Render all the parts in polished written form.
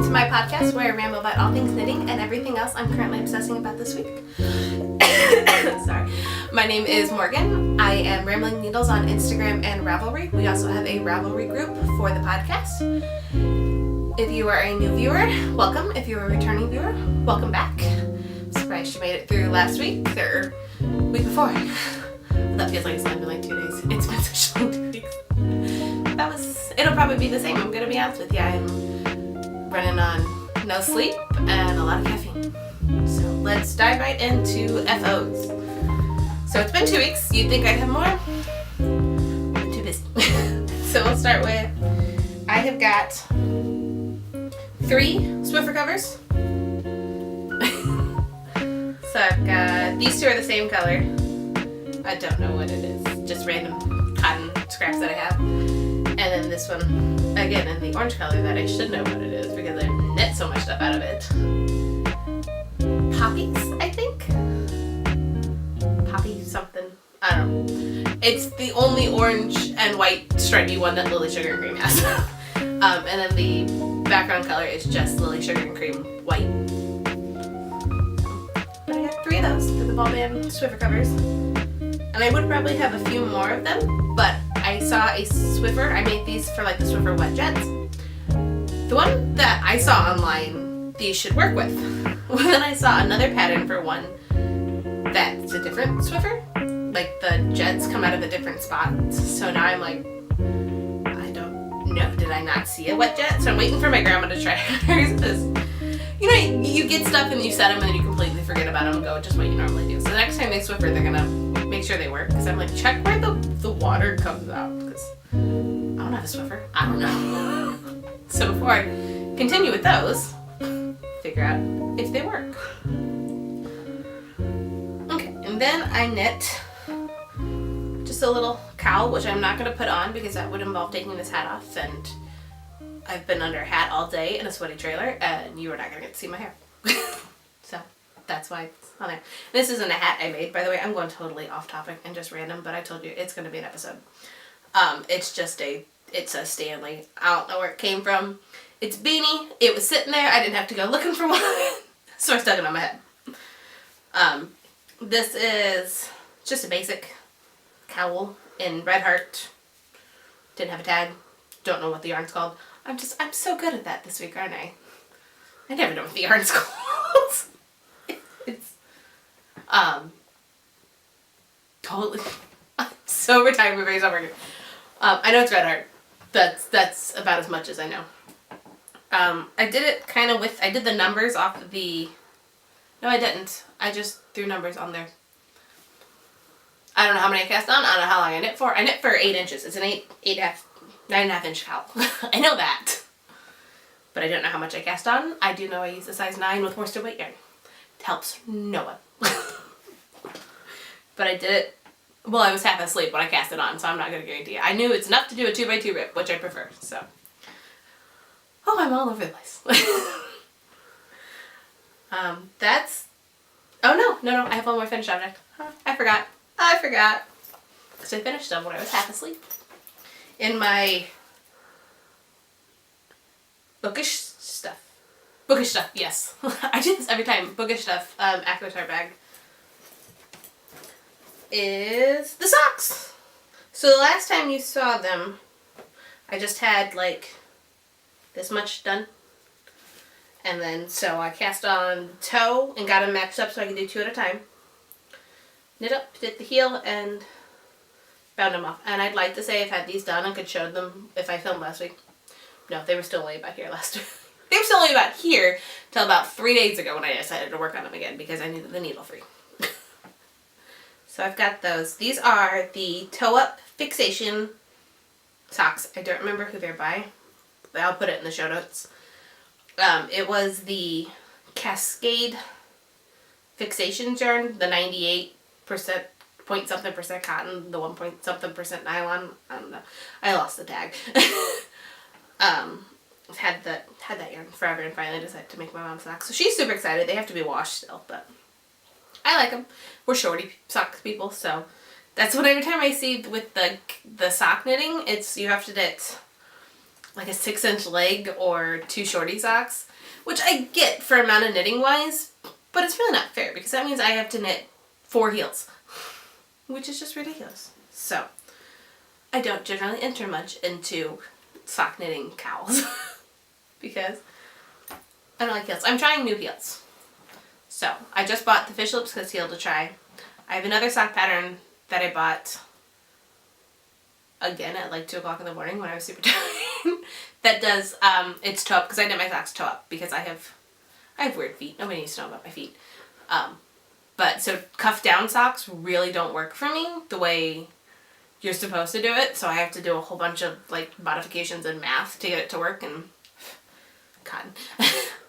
to my podcast where I ramble about all things knitting and everything else I'm currently obsessing about this week. Sorry. My name is Morgan. I am Ramblin Needles on Instagram and Ravelry. We also have a Ravelry group for the podcast. If you are a new viewer, welcome. If you're a returning viewer, welcome back. I'm surprised you made it through last week or week before. That feels like it's only been like 2 days. It's been such long 2 weeks. It'll probably be the same. I'm gonna be honest with you. I'm running on no sleep and a lot of caffeine. So let's dive right into FOs. So it's been 2 weeks. You'd think I'd have more. I'm too busy. So we'll start with, I have got 3 Swiffer covers. So I've got, these 2 are the same color. I don't know what it is. Just random cotton scraps that I have. And then this one, again, in the orange color that I should know what it is because I knit so much stuff out of it. Poppies, I think? Poppy something. I don't know. It's the only orange and white stripy one that Lily Sugar and Cream has. And then the background color is just Lily Sugar and Cream white. But I got 3 of those for the ball band Swiffer covers. And I would probably have a few more of them, but I saw a Swiffer. I made these for like the Swiffer wet jets. The one that I saw online, these should work with. Then I saw another pattern for one that's a different Swiffer. Like the jets come out of the different spots. So now I'm like, I don't know. Did I not see a wet jet? So I'm waiting for my grandma to try hers. You know, you get stuff and you set them and then you completely forget about them and go just what you normally do. So the next time they Swiffer, they're gonna make sure they work. Because I'm like, check where the water comes out. Because I don't have a Swiffer. I don't know. So before I continue with those, figure out if they work. Okay, and then I knit just a little cowl, which I'm not going to put on because that would involve taking this hat off, and I've been under a hat all day in a sweaty trailer, and you are not going to get to see my hair. So that's why it's on there. This isn't a hat I made, by the way. I'm going totally off topic and just random, but I told you it's going to be an episode. It's a Stanley. I don't know where it came from. It's a beanie. It was sitting there. I didn't have to go looking for one. So I stuck it on my head. This is just a basic cowl in Red Heart. Didn't have a tag. Don't know what the yarn's called. I'm so good at that this week, aren't I? I never know what the yarn's called. It's totally. I'm so retired. My brain's not working. I know it's Red Heart. That's about as much as I know. I did it kind of with, I did the numbers off of the, no I didn't. I just threw numbers on there. I don't know how many I cast on. I don't know how long I knit for. I knit for 8 inches. It's an 9.5 inch cowl. I know that. But I don't know how much I cast on. I do know I use a size 9 with worsted weight yarn. It helps no one. But I did it, well, I was half asleep when I cast it on, so I'm not going to guarantee it. I knew it's enough to do a 2x2 rip, which I prefer, so. Oh, I'm all over the place. Oh no, I have one more finished object. I forgot. Because I finished them when I was half asleep. In my bookish stuff, yes. I do this every time. Bookish stuff, Aquatar bag, is the socks. So the last time you saw them, I just had like this much done. And then, so I cast on toe and got them matched up so I could do 2 at a time. Knit up, did the heel, and bound them off. And I'd like to say I've had these done and could show them if I filmed last week. No, they were still only about here last week. They were still only about here till about 3 days ago when I decided to work on them again because I needed the needle free. So I've got those. These are the toe up fixation socks. I don't remember who they're by. I'll put it in the show notes. It was the Cascade Fixations yarn, the 98% point something percent cotton, the 1 point something percent nylon. I don't know. I lost the tag. Had that yarn forever and finally decided to make my mom socks. So she's super excited. They have to be washed still, but I like them. We're shorty socks people, so that's what every time I see with the sock knitting, it's you have to knit like a 6-inch leg or 2 shorty socks, which I get for amount of knitting wise, but it's really not fair because that means I have to knit 4 heels, which is just ridiculous. So I don't generally enter much into sock knitting cowls because I don't like heels. I'm trying new heels. So I just bought the Fish Lips Kiss heel to try. I have another sock pattern that I bought again at like 2 o'clock in the morning when I was super tired. That does it's toe up because I knit my socks toe up because I have weird feet. Nobody needs to know about my feet. But so cuff down socks really don't work for me the way you're supposed to do it. So I have to do a whole bunch of like modifications and math to get it to work, and cotton.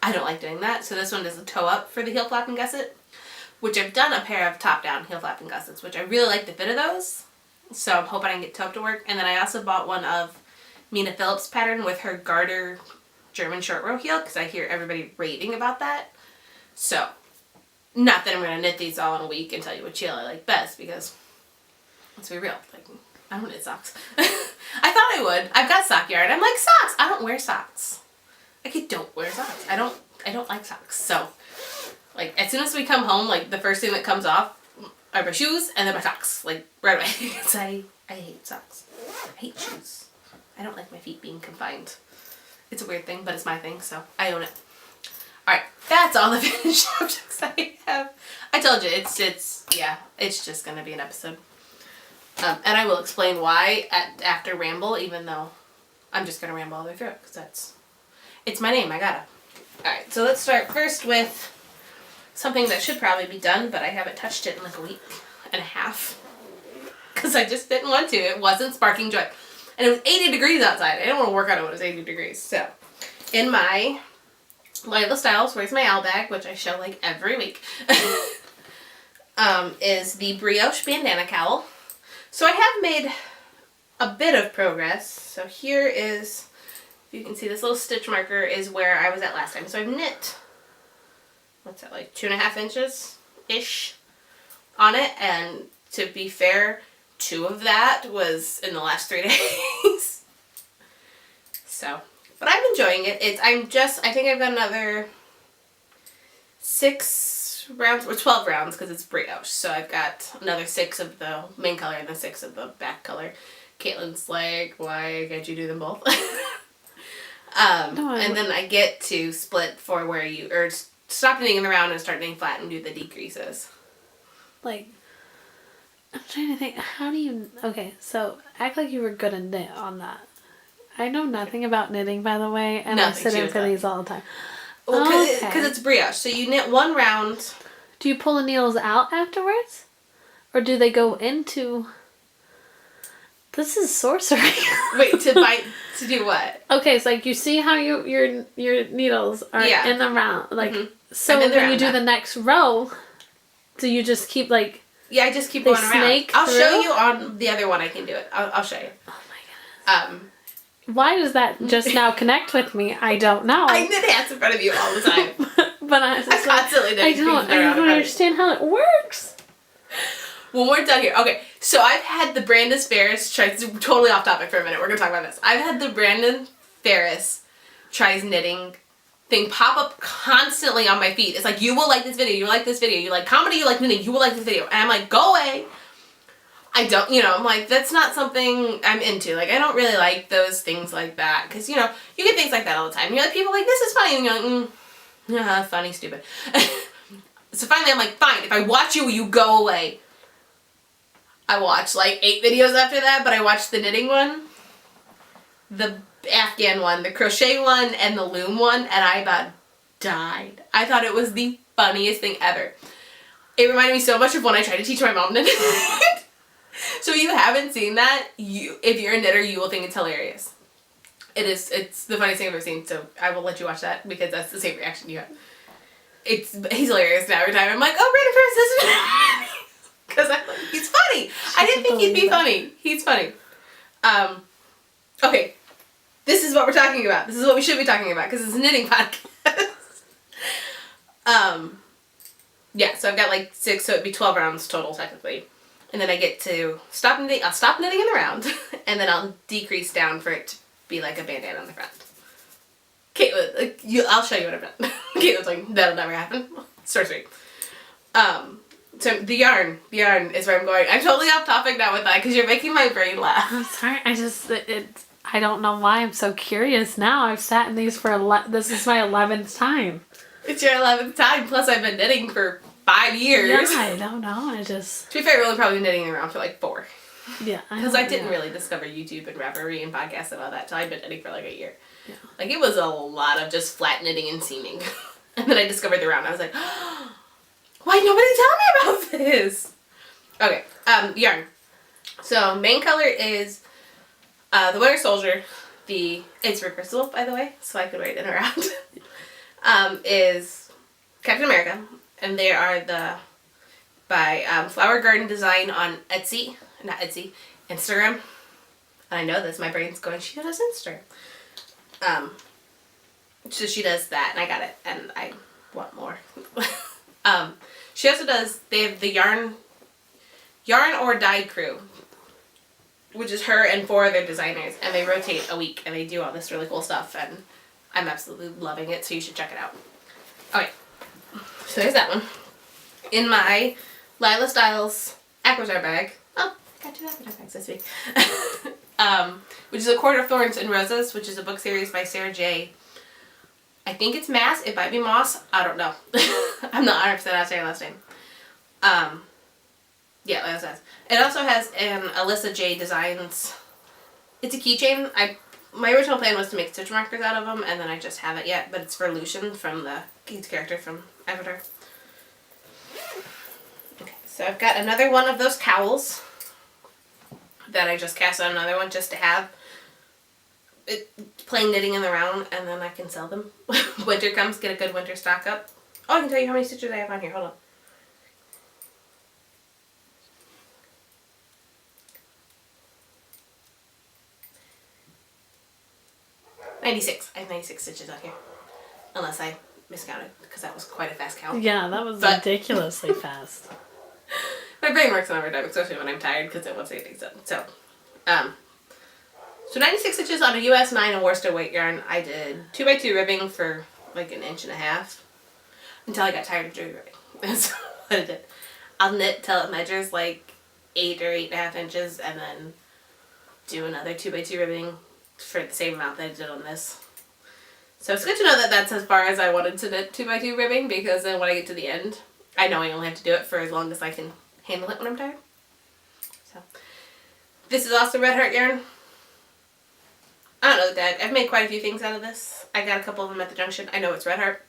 I don't like doing that. So this one does a toe up for the heel flap and gusset, which I've done a pair of top down heel flap and gussets, which I really like the fit of those. So I'm hoping I can get toe up to work. And then I also bought one of Mina Phillips' pattern with her garter German short row heel because I hear everybody raving about that. So not that I'm going to knit these all in a week and tell you which heel I like best, because let's be real, like, I don't knit socks. I thought I would. I've got sock yarn. I'm like, socks! I don't wear socks. Like, I don't wear socks. I don't like socks. So, like, as soon as we come home, like, the first thing that comes off are my shoes and then my socks. Like, right away. Because I hate socks. I hate shoes. I don't like my feet being confined. It's a weird thing, but it's my thing, so I own it. Alright, that's all the finished objects I have. I told you, it's just gonna be an episode. And I will explain why after Ramble, even though I'm just gonna ramble all the way through it, because it's my name, I gotta. Alright, so let's start first with something that should probably be done, but I haven't touched it in like a week and a half. Because I just didn't want to. It wasn't sparking joy. And it was 80 degrees outside. I didn't want to work on it when it was 80 degrees. So, in my Lila Styles Where's My Owl bag, which I show like every week, is the brioche bandana cowl. So I have made a bit of progress. So here is, if you can see this little stitch marker is where I was at last time. So I've knit, what's that, like 2.5 inches-ish on it. And to be fair, 2 of that was in the last 3 days. So, but I'm enjoying it. I think I've got another 6 rounds, or 12 rounds because it's brioche. So I've got another 6 of the main color and then 6 of the back color. Caitlin's like, why can't you do them both? And then I get to split for where or stop knitting around and start knitting flat and do the decreases. Like, I'm trying to think, how do you... Okay, so act like you were good at knit on that. I know nothing about knitting, by the way, and I sit in for these all the time. Well, because it's brioche. So you knit 1 round. Do you pull the needles out afterwards? Or do they go into... This is sorcery. Wait, to do what? Okay, so like you see how your needles are in the round. Like, so when you do the next row, do you just keep like... Yeah, I just keep going around. I'll through? show you on the other one. I can do it. I'll show you. Oh my goodness. Why does that just now connect with me? I don't know. I knit hats in front of you all the time. But I constantly knit. I don't understand how it works. When we're done here, okay. So I've had the Brandon Ferris tries totally off topic for a minute. We're gonna talk about this. I've had the Brandon Ferris tries knitting thing pop up constantly on my feed. It's like, you will like this video, you like this video, you like comedy, you like knitting, you will like this video. And I'm like, go away. I don't, I'm like, that's not something I'm into. Like, I don't really like those things like that. Because, you get things like that all the time. You're like, people are like, this is funny. And you're like, funny, stupid. So finally I'm like, fine, if I watch you, you go away. I watched like 8 videos after that, but I watched the knitting one, the Afghan one, the crochet one, and the loom one, and I about died. I thought it was the funniest thing ever. It reminded me so much of when I tried to teach my mom to knit. So if you haven't seen that, if you're a knitter, you will think it's hilarious. It's the funniest thing I've ever seen, so I will let you watch that because that's the same reaction you have. He's hilarious now every time. I'm like, oh, Brandon Ferris is because I'm like, he's funny. I didn't think he'd be funny. He's funny. Okay. This is what we're talking about. This is what we should be talking about because it's a knitting podcast. Yeah, so I've got like 6, so it'd be 12 rounds total technically. And then I get to stop knitting. I'll stop knitting in the round and then I'll decrease down for it be like a bandana on the front. Caitlin, I'll show you what I've done. Caitlin's like, that'll never happen. So sweet. So the yarn is where I'm going. I'm totally off topic now with that because you're making my brain laugh. I'm sorry. I don't know why I'm so curious now. I've sat in these for this is my 11th time. It's your 11th time. Plus, I've been knitting for 5 years. Yeah, I don't know. To be fair, I've only probably been knitting around for like 4. Yeah, because I didn't really discover YouTube and Ravelry and podcasts and all that till I'd been knitting for like a year. Yeah. Like it was a lot of just flat knitting and seaming, and then I discovered the round. I was like, oh, why nobody tell me about this? Okay, yarn. So main color is the Winter Soldier. It's reversible, by the way, so I could wear it in a round. Is Captain America, and they are by Flower Garden Design on Instagram. And I know this, my brain's going, she does Instagram. So she does that, and I got it, and I want more. She also does, they have the Yarn or Dye crew, which is her and 4 other designers, and they rotate a week, and they do all this really cool stuff, and I'm absolutely loving it, so you should check it out. Okay, so there's that one. In my Lila Styles Aquatar bag, I got 2 Aquatar bags this week, which is A Court of Thorns and Roses, which is a book series by Sarah J. I think it's Mass, it might be Moss, I don't know. I'm not 100% how to say her last name. Yeah, like that. It also has an Alyssa J Designs. It's a keychain. My original plan was to make stitch markers out of them, and then I just haven't yet, but it's for Lucian from the Keats character from Avatar. Okay, so I've got another one of those cowls that I just cast on another one just to have it plain knitting in the round, and then I can sell them. Winter comes, get a good winter stock up. Oh, I can tell you how many stitches I have on here. Hold on. I have 96 stitches on here. Unless I miscounted, because that was quite a fast count. Yeah, that was ridiculously fast. My brain works on overtime, especially when I'm tired, because it wants anything done. So 96 stitches on a US 9 and Worsted weight yarn. I did 2x2 ribbing for like 1.5 inches until I got tired of doing ribbing. That's what I did. I'll knit till it measures like 8 or 8.5 inches, and then do another 2x2 ribbing for the same amount that I did on this. So it's good to know that that's as far as I wanted to knit 2x2 ribbing, because then when I get to the end, I know I only have to do it for as long as I can handle it when I'm tired. So this is also Red Heart yarn. I don't know the tag. I've made quite a few things out of this. I got a couple of them at the junction. I know it's Red Heart,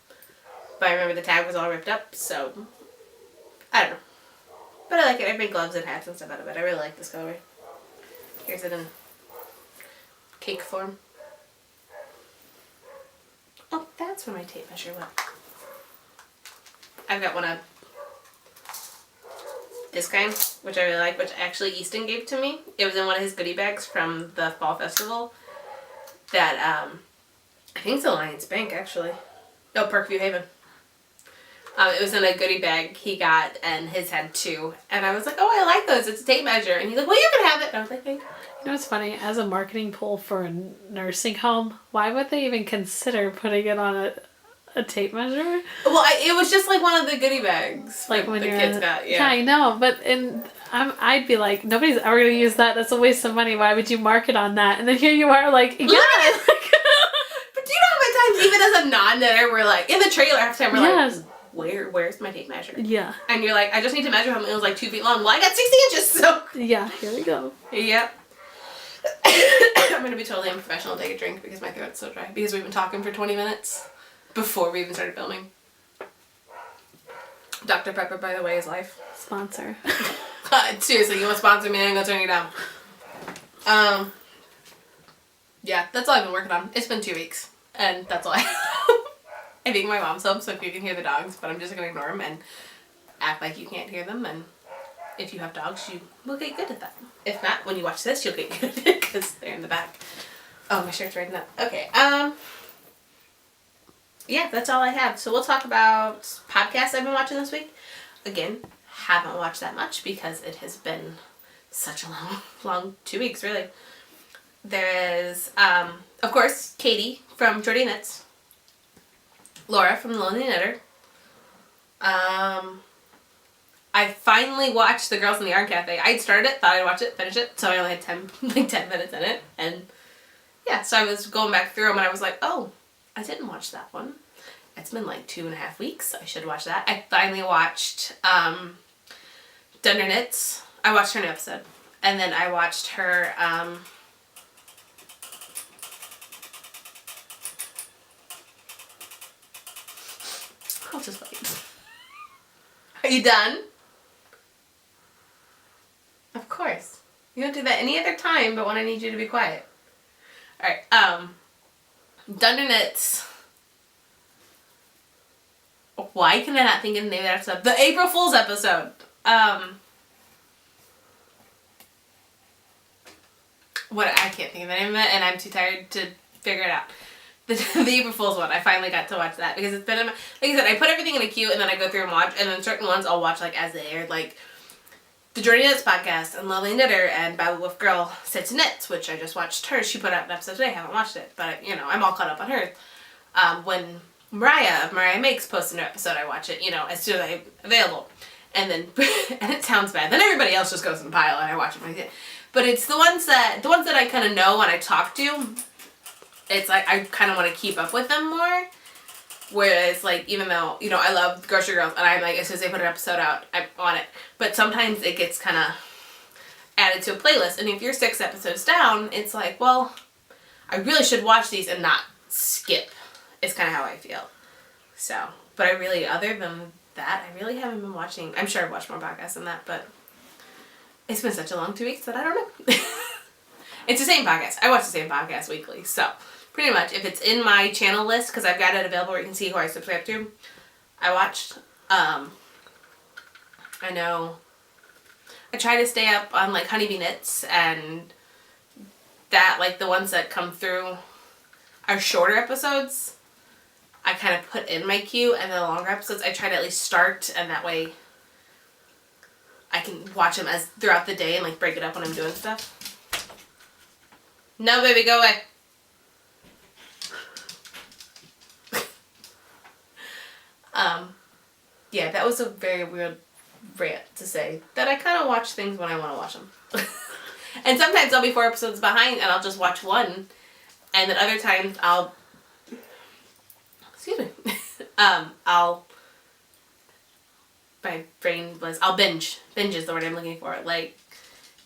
but I remember the tag was all ripped up, so I don't know. But I like it. I've made gloves and hats and stuff out of it. I really like this colorway. Here's it in cake form. Oh, that's where my tape measure went. I've got one of this kind, which I really like, which actually Easton gave to me. It was in one of his goodie bags from the fall festival that, I think it's Alliance Bank, actually. No, Parkview Haven. It was in a goodie bag he got, and his had 2. And I was like, oh, I like those. It's a tape measure. And he's like, well, you can have it. And I was like, thank you. You know what's funny? As a marketing tool for a nursing home, why would they even consider putting it on a tape measure? Well, it was just like one of the goodie bags. Like when the you're kids got, yeah. Yeah, I know, but I'd be like, nobody's ever going to use that. That's a waste of money. Why would you market on that? And then here you are like, yeah. But do you know how many times, even as a non-knitter, we're like, in the trailer half the time, we're like, where's my tape measure? Yeah. And you're like, I just need to measure him. It was like 2 feet long. Well, I got 60 inches, so. Yeah, here we go. Yep. I'm going to be totally unprofessional and take a drink because my throat's so dry. Because we've been talking for 20 minutes before we even started filming. Dr. Pepper, by the way, is life. Sponsor. Seriously, you want to sponsor me? I'm going to turn you down. Yeah, that's all I've been working on. It's been 2 weeks. And that's all I have. I think my mom's home, so if you can hear the dogs, but I'm just going to ignore them and act like you can't hear them. And if you have dogs, you will get good at that. If not, when you watch this, you'll get good at it because they're in the back. Oh, my shirt's right up. Okay. Yeah, that's all I have. So we'll talk about podcasts I've been watching this week. Again, haven't watched that much because it has been such a long 2 weeks, really. There's of course, Katie from Jordy Knits. Laura from The Lonely Knitter. I finally watched The Girls in the Yarn Cafe. I'd started it, thought I'd watch it, finish it, so I only had 10 minutes in it. And yeah, so I was going back through them and I was like, oh, I didn't watch that one. It's been like 2.5 weeks. I should watch that. I finally watched Dunder Knits. I watched her new episode. And then I watched her I'll just wait. Are you done? Of course. You don't do that any other time but when I need you to be quiet. Alright, Dunder Knits. Why can I not think of the name of that episode? The April Fool's episode. What, I can't think of the name of it and I'm too tired to figure it out. The April Fool's one, I finally got to watch that because it's been, like I said, I put everything in a queue and then I go through and watch, and then certain ones I'll watch like as they aired, like the Jordy Knits podcast and Lovely Knitter and Babble Wolf Girl Sits Knits, which I just watched her. She put out an episode today. I haven't watched it, but you know, I'm all caught up on her. When Mariah of Mariah Makes posts a new episode, I watch it, you know, as soon as I'm available. And then, and it sounds bad, then everybody else just goes in the pile and I watch it. But it's the ones that I kind of know and I talk to, it's like I kind of want to keep up with them more. Whereas, like, even though, you know, I love Grocery Girls and I'm like, as soon as they put an episode out, I'm on it. But sometimes it gets kind of added to a playlist. And if you're 6 episodes down, it's like, well, I really should watch these and not skip. Is kind of how I feel. So, but I really, other than that, I really haven't been watching. I'm sure I've watched more podcasts than that, but it's been such a long 2 weeks that I don't know. It's the same podcast. I watch the same podcast weekly, so pretty much if it's in my channel list, because I've got it available where you can see who I subscribe to, I watched. I know I try to stay up on like Honeybee Knits and that, like the ones that come through are shorter episodes. I kind of put in my queue, and the longer episodes I try to at least start, and that way I can watch them as throughout the day and like break it up when I'm doing stuff. No, baby, go away. Yeah, that was a very weird rant to say, that I kind of watch things when I want to watch them. And sometimes I'll be 4 episodes behind and I'll just watch one, and then other times I'll, excuse me, I'll binge. Binge is the word I'm looking for. Like,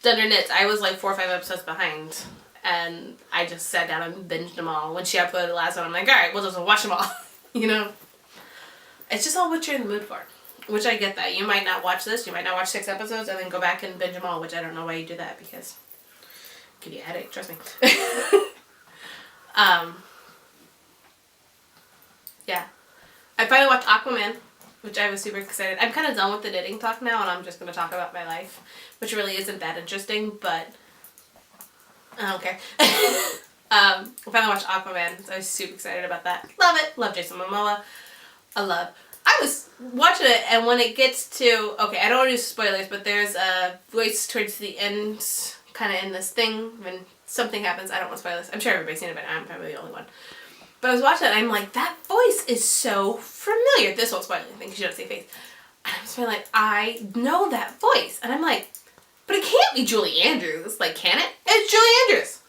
Dunder Knits, I was like 4 or 5 episodes behind, and I just sat down and binged them all. When she uploaded the last one, I'm like, alright, we'll just watch them all. You know? It's just all what you're in the mood for. Which I get that. You might not watch this, you might not watch 6 episodes, and then go back and binge them all, which I don't know why you do that, because it give you a headache, trust me. Yeah. I finally watched Aquaman, which I was super excited. I'm kind of done with the knitting talk now, and I'm just going to talk about my life, which really isn't that interesting, but I don't care. I finally watched Aquaman, so I was super excited about that. Love it. Love Jason Momoa. I was watching it, and when it gets to, okay, I don't want to do spoilers, but there's a voice towards the end, kind of in this thing, when something happens. I don't want to spoil this. I'm sure everybody's seen it, but I'm probably the only one. But I was watching it, and I'm like, that voice is so familiar. This won't spoil anything, because you don't see a face. And I'm just like, I know that voice. And I'm like, but it can't be Julie Andrews. Like, can it? It's Julie Andrews.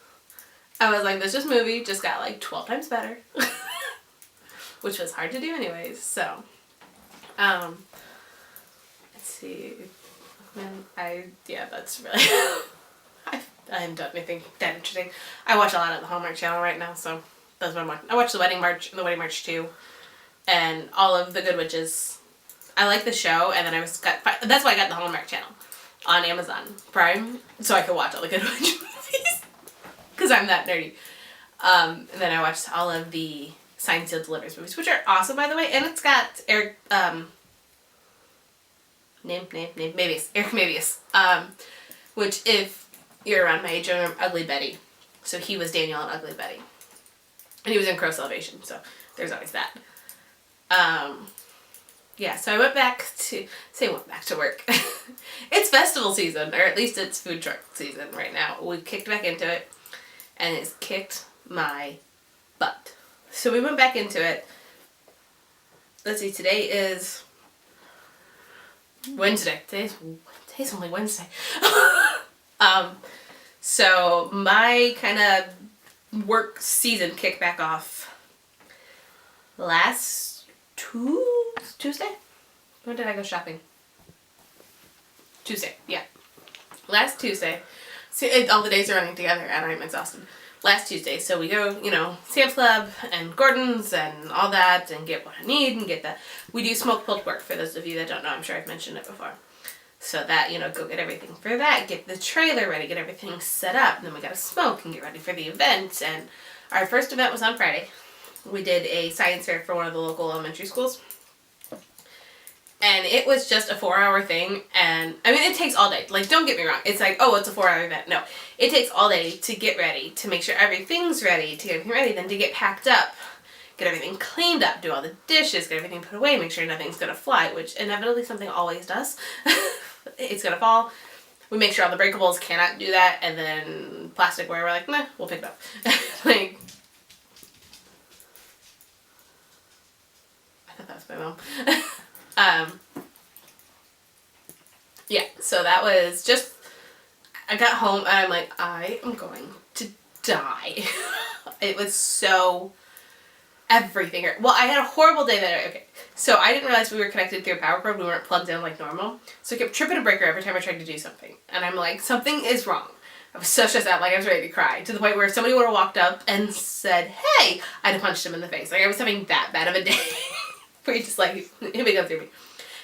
I was like, this movie just got like 12 times better. Which was hard to do anyways, so. Let's see. That's really, I haven't done anything that interesting. I watch a lot of the Hallmark Channel right now, so that's what I'm watching. I watched The Wedding March and The Wedding March 2, and all of The Good Witches. I like the show, and then that's why I got the Hallmark Channel on Amazon Prime, so I could watch all the Good Witch movies, because I'm that nerdy. And then I watched all of the Signed, Sealed, Delivers movies, which are awesome, by the way, and it's got Eric, Mabius, Eric Mabius, which, if you're around my age, you remember Ugly Betty, so he was Daniel in Ugly Betty, and he was in Crow Salvation, so there's always that. Yeah, so I went back to work. It's festival season, or at least it's food truck season right now. We kicked back into it, and it's kicked my butt. So we went back into it. Let's see, today is Wednesday. Today's only Wednesday. So my kind of work season kicked back off last Tuesday? When did I go shopping? Tuesday, yeah. Last Tuesday. See, all the days are running together and I'm exhausted. Last Tuesday, so we go, Sam's Club and Gordon's and all that and get what I need and get that. We do smoke pulled pork, for those of you that don't know. I'm sure I've mentioned it before. So that, go get everything for that, get the trailer ready, get everything set up, and then we gotta smoke and get ready for the event. And our first event was on Friday. We did a science fair for one of the local elementary schools. And it was just a 4-hour thing, and I mean, it takes all day. Like, don't get me wrong. It's like, oh, it's a 4-hour event. No, it takes all day to get ready, to make sure everything's ready, to get everything ready, then to get packed up, get everything cleaned up, do all the dishes, get everything put away, make sure nothing's gonna fly, which inevitably something always does. It's gonna fall. We make sure all the breakables cannot do that, and then plasticware, we're like, nah, we'll pick it up. Like, I thought that was my mom. Yeah, so that was just, I got home and I'm like, I am going to die. It was so everything. Well, I had a horrible day that, okay, so I didn't realize we were connected through a power cord. We weren't plugged in like normal. So I kept tripping a breaker every time I tried to do something. And I'm like, something is wrong. I was so stressed out, like I was ready to cry, to the point where if somebody would have walked up and said, hey, I'd have punched him in the face. Like, I was having that bad of a day. Where you just like, hit me, go through me.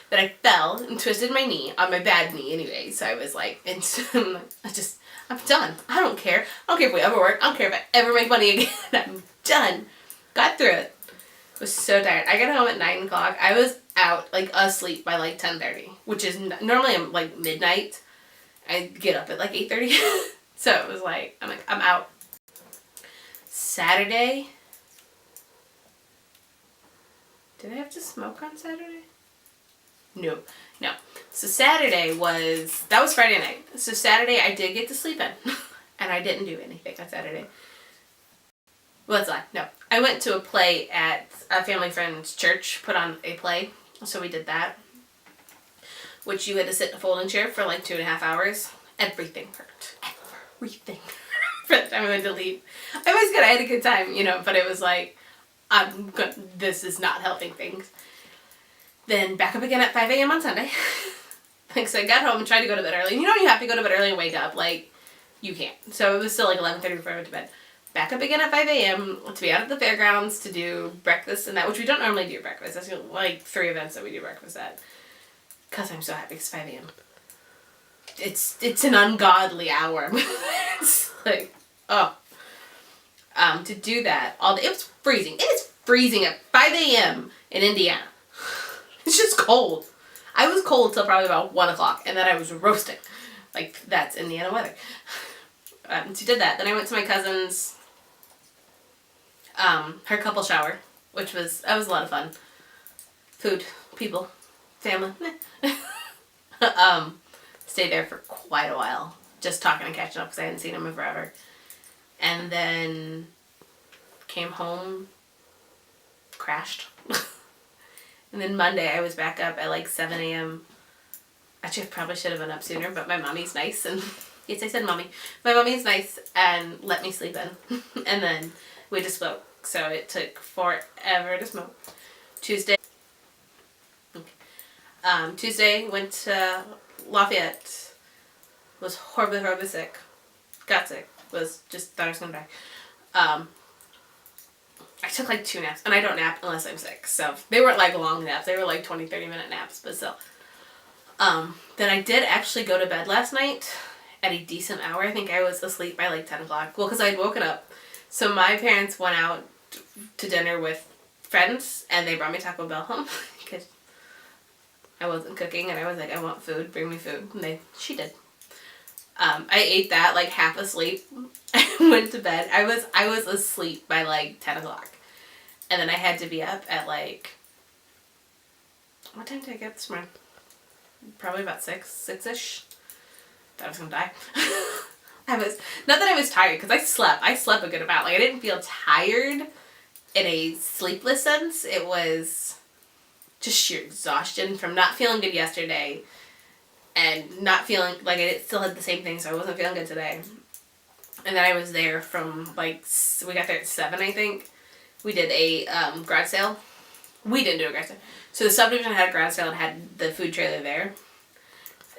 Then I fell and twisted my knee, on my bad knee anyway, so I was like, I'm done. I don't care. I don't care if we ever work. I don't care if I ever make money again. I'm done. Got through it. Was so tired. I got home at 9 o'clock. I was out, like, asleep by like 10:30, which is normally I'm like midnight. I get up at like 8:30. So it was like, I'm out. Saturday. Did I have to smoke on Saturday? No. So Saturday that was Friday night. So Saturday I did get to sleep in. And I didn't do anything on Saturday. Well, that's a lie. No. I went to a play at a family friend's church, put on a play. So we did that. Which you had to sit in a folding chair for like 2.5 hours. Everything hurt. Everything. For the time I went to leave. I was good. I had a good time, but it was like, this is not helping things. Then back up again at 5 a.m. on Sunday. So I got home and tried to go to bed early. And you have to go to bed early and wake up. Like, you can't. So it was still like 11:30 before I went to bed. Back up again at 5 a.m. to be out at the fairgrounds to do breakfast and that, which we don't normally do breakfast. That's like 3 events that we do breakfast at. Because I'm so happy it's 5 a.m. It's an ungodly hour. It's like, oh. To do that all day. It was freezing. It is freezing at 5 a.m. in Indiana. It's just cold. I was cold till probably about 1 o'clock, and then I was roasting. Like, that's Indiana weather. So did that. Then I went to my cousin's, her couple shower, that was a lot of fun. Food, people, family. Stayed there for quite a while, just talking and catching up because I hadn't seen him in forever. And then came home, crashed. And then Monday I was back up at like 7 a.m. Actually, I probably should have been up sooner, but my mommy's nice. And yes, I said mommy. My mommy's nice and let me sleep in. And then we just smoke. So it took forever to smoke. Tuesday went to Lafayette. Was horribly sick. Got sick. Was just thought I was gonna die. I took like 2 naps, and I don't nap unless I'm sick, so they weren't like long naps, they were like 20-30 minute naps, but still. Then I did actually go to bed last night at a decent hour. I think I was asleep by like 10 o'clock. Well, because I had woken up. So my parents went out to dinner with friends, and they brought me Taco Bell home, because I wasn't cooking, and I was like, I want food, bring me food, and she did. I ate that like half asleep. I went to bed. I was asleep by like 10 o'clock. And then I had to be up at like, what time did I get up this morning? Probably about 6-ish. Thought I was gonna die. not that I was tired, because I slept a good amount. Like, I didn't feel tired in a sleepless sense. It was just sheer exhaustion from not feeling good yesterday and not feeling like I still had the same thing, so I wasn't feeling good today. And then I was there from, like, we got there at 7, I think. We did a garage sale. We didn't do a garage sale. So the subdivision had a garage sale and had the food trailer there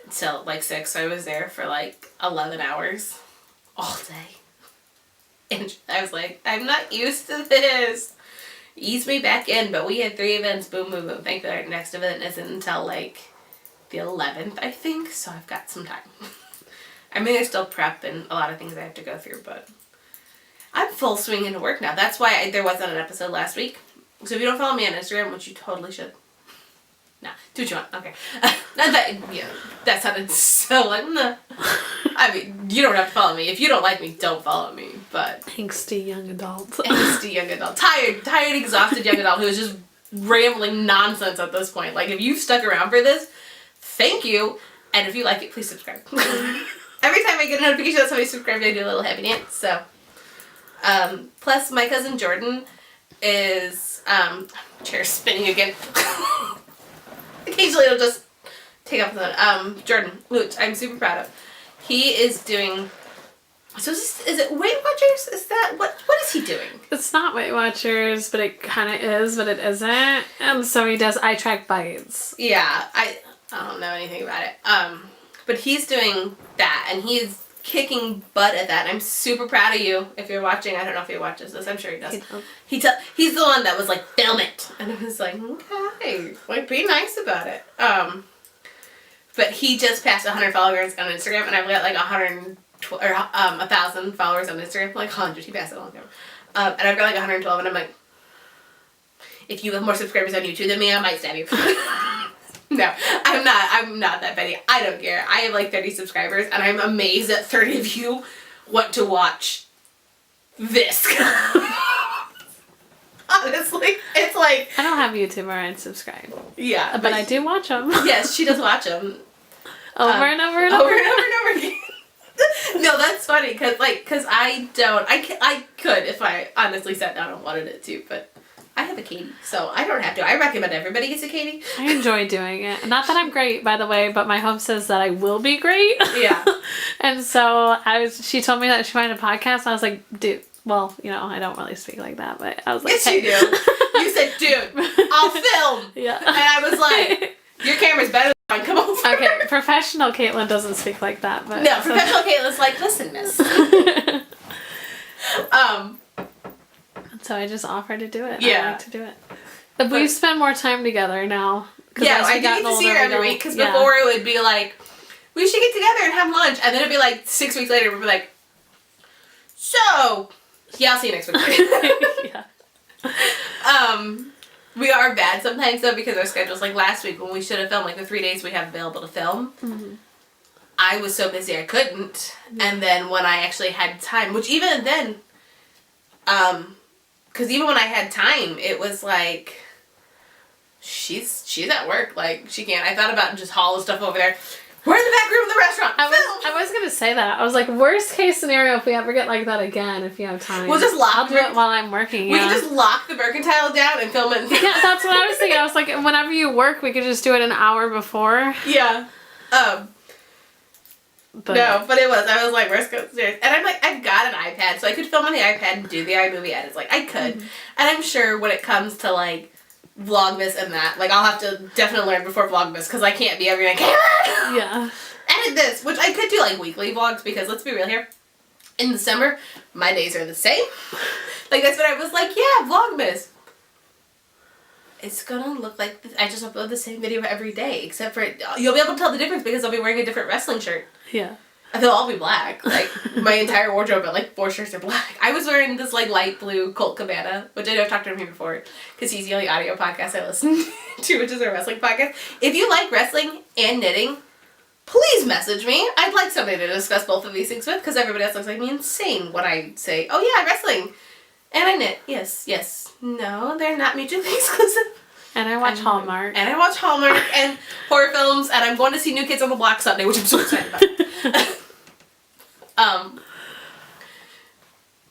till, like, 6. So I was there for, like, 11 hours all day. And I was like, I'm not used to this. Ease me back in. But we had 3 events. Boom, boom, boom. Thankfully, our next event isn't until, like, the 11th, I think. So I've got some time. I mean, there's still prep and a lot of things I have to go through, but I'm full swing into work now. That's why there wasn't an episode last week. So if you don't follow me on Instagram, which you totally should. No, do what you want. Okay. Not that, yeah, that sounded so like, nah. I mean, you don't have to follow me. If you don't like me, don't follow me, but. Angsty young adult. Angsty young adult. Tired, exhausted young adult who is just rambling nonsense at this point. Like, if you've stuck around for this, thank you. And if you like it, please subscribe. Every time I get a notification that somebody subscribed, I do a little happy dance, so. Plus, my cousin Jordan is, chair spinning again. Occasionally it'll just take up the, Jordan, which I'm super proud of. He is doing, so is it Weight Watchers? Is that, what is he doing? It's not Weight Watchers, but it kind of is, but it isn't. And so he does I Track Bites. Yeah, I don't know anything about it. But he's doing that, and he's kicking butt at that. And I'm super proud of you. If you're watching, I don't know if he watches this. I'm sure he does. He's the one that was like, film it, and I was like, okay, like, be nice about it. But he just passed 100 followers on Instagram, and I've got like 1,000 followers on Instagram. Like 100. He passed it a long time. And I've got like 112, and I'm like, if you have more subscribers on YouTube than me, I might stab you. No, I'm not that petty. I don't care. I have like 30 subscribers, and I'm amazed that 30 of you want to watch this. Honestly, it's like... I don't have YouTube or I'd subscribe. Yeah. But I do watch them. Yes, she does watch them. Over and over and over. Over and over and over again. No, that's funny, because I could if I honestly sat down and wanted it to, but... I have a Katie, so I don't have to. I recommend everybody gets a Katie. I enjoy doing it. Not that I'm great, by the way, but my home says that I will be great. Yeah. And so she told me that she wanted a podcast, and I was like, dude, well, you know, I don't really speak like that, but I was like, yes, hey. You do. You said, dude, I'll film. Yeah. And I was like, your camera's better than mine, come over. Okay, professional Caitlin doesn't speak like that, but. No, professional Caitlin's like, listen, miss. So I just offered to do it. Yeah. I like to do it. But we spend more time together now. Yeah, I do get to see her every week, because before it would be like, we should get together and have lunch, and then it'd be like 6 weeks later, we'd be like, so, yeah, I'll see you next week. Yeah. We are bad sometimes, though, because our schedule's like last week when we should have filmed, like the 3 days we have available to film. Mm-hmm. I was so busy I couldn't, and then when I actually had time, which even then, because even when I had time, it was like, she's at work, like, she can't. I thought about just hauling stuff over there. We're in the back room of the restaurant. I was going to say that. I was like, worst case scenario, if we ever get like that again, if you have time. We'll just lock I'll do it while I'm working. We can just lock the mercantile down and film it. Yeah, that's what I was thinking. I was like, whenever you work, we could just do it an hour before. Yeah. But it was. I was like, worst case scenario. And I'm like, I've got an iPad, so I could film on the iPad and do the iMovie edits. Like, I could. Mm-hmm. And I'm sure when it comes to, like, Vlogmas and that, like, I'll have to definitely learn before Vlogmas, because I can't be every night, yeah, edit this, which I could do, like, weekly vlogs, because let's be real here, in the summer, my days are the same. Like, that's what I was like, yeah, Vlogmas. It's gonna look like I just upload the same video every day, except for you'll be able to tell the difference because I'll be wearing a different wrestling shirt. Yeah. They'll all be black. Like, my entire wardrobe, but like 4 shirts are black. I was wearing this like light blue Colt Cabana, which I know I've talked to him before, because he's the only audio podcast I listen to, which is a wrestling podcast. If you like wrestling and knitting, please message me. I'd like somebody to discuss both of these things with, because everybody else looks like me insane when I say, oh yeah, wrestling. And I knit. Yes. No, they're not mutually exclusive. And I watch Hallmark. And I watch Hallmark and horror films, and I'm going to see New Kids on the Block Sunday, which I'm so excited about.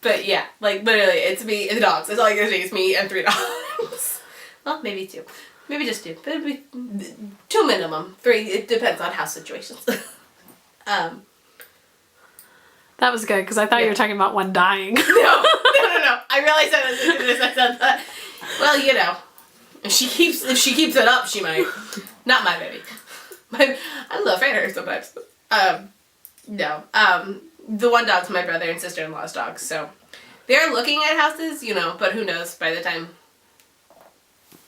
But yeah, like literally, it's me and the dogs. That's all I can say. It's me and 3 dogs. Well, maybe 2. Maybe just 2. But it'd be 2 minimum. 3. It depends on house situations. That was good because I thought you were talking about one dying. No. I realized that as soon as I said that. Well, you know, if she keeps it up, she might. Not my baby. I'm a little afraid of her sometimes. No. The one dog's my brother and sister-in-law's dogs, so they're looking at houses, you know, but who knows by the time.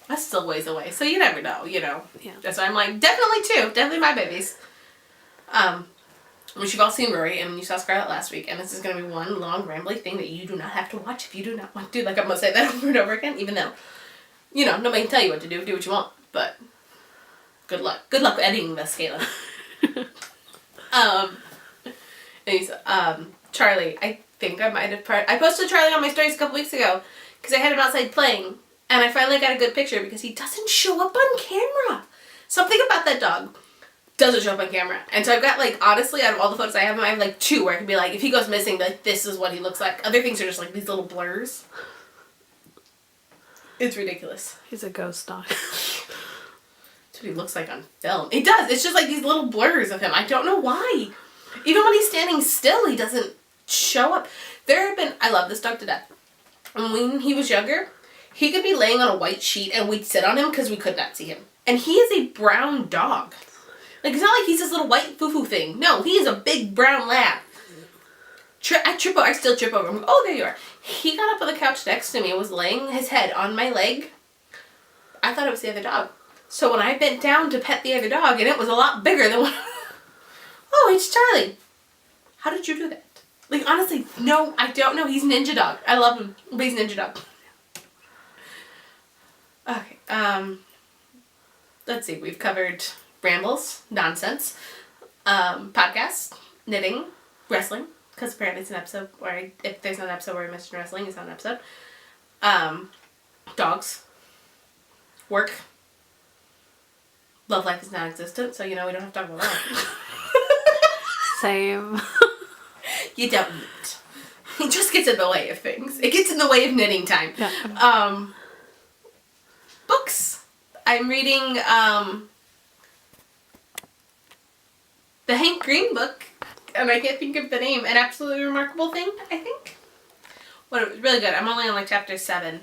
That's still ways away, so you never know, you know. Yeah. That's why I'm like, definitely 2. Definitely my babies. Which you've all seen Rory, and you saw Scarlett last week, and this is going to be one long, rambly thing that you do not have to watch if you do not want to. Like, I'm going to say that over and over again, even though, you know, nobody can tell you what to do. Do what you want, but good luck. Good luck editing this, Caitlin. Anyways, Charlie, I think I might have... I posted Charlie on my stories a couple weeks ago, because I had him outside playing, and I finally got a good picture, because he doesn't show up on camera. Something about that dog doesn't show up on camera. And so I've got, like, honestly, out of all the photos I have, I have, like, 2 where I can be like, if he goes missing, like, this is what he looks like. Other things are just, like, these little blurs. It's ridiculous. He's a ghost dog. That's what he looks like on film. It does. It's just, like, these little blurs of him. I don't know why. Even when he's standing still, he doesn't show up. There have been... I love this dog to death. And when he was younger, he could be laying on a white sheet and we'd sit on him because we could not see him. And he is a brown dog. Like, it's not like he's this little white foo-foo thing. No, he is a big brown lab. I still trip over him. Oh, there you are. He got up on the couch next to me and was laying his head on my leg. I thought it was the other dog. So when I bent down to pet the other dog, and it was a lot bigger than what... Oh, it's Charlie. How did you do that? Like, honestly, no, I don't know. He's Ninja Dog. I love him, but he's Ninja Dog. Okay, let's see. We've covered rambles, nonsense, podcasts, knitting, wrestling, because apparently it's an episode where if there's an episode where I mention wrestling, it's not an episode. Dogs, work, love life is non-existent, so you know we don't have to talk about that. Same. You don't need it. It just gets in the way of things. It gets in the way of knitting time. Yeah. Books. I'm reading the Hank Green book, and I can't think of the name. An Absolutely Remarkable Thing, I think. Well, it was really good. I'm only on like chapter 7.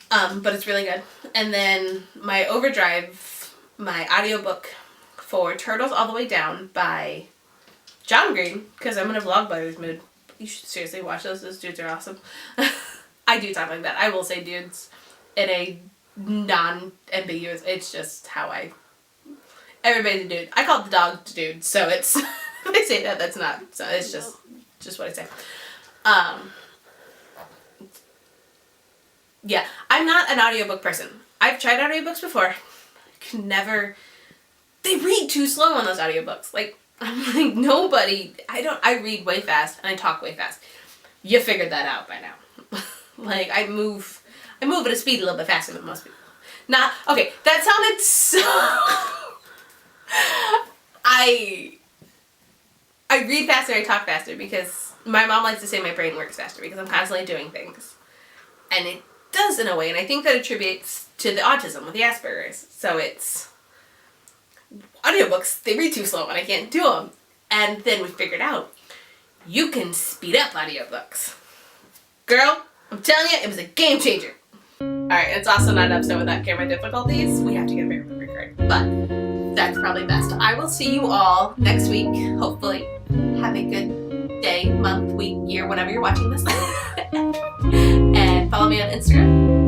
But it's really good. And then my Overdrive, my audiobook for Turtles All the Way Down by John Green, because I'm in a vlog buddies mood. You should seriously watch those. Those dudes are awesome. I do talk like that. I will say dudes in a non-ambiguous, it's just how I... Everybody's a dude. I call the dog dude, so it's... if I say that, that's not... So it's just what I say. Yeah, I'm not an audiobook person. I've tried audiobooks before. I could never... They read too slow on those audiobooks. Like, I'm like, nobody... I read way fast, and I talk way fast. You figured that out by now. Like, I move at a speed a little bit faster than most people. Not... Okay, that sounded so... I read faster, I talk faster, because my mom likes to say my brain works faster, because I'm constantly doing things. And it does in a way, and I think that attributes to the autism with the Asperger's. So it's... Audiobooks, they read too slow, and I can't do them. And then we figured out, you can speed up audiobooks. Girl, I'm telling you, it was a game changer. Alright, it's also not an episode without camera difficulties. We have to get a memory card, but that's probably best. I will see you all next week, hopefully. Have a good day, month, week, year, whenever you're watching this. And follow me on Instagram.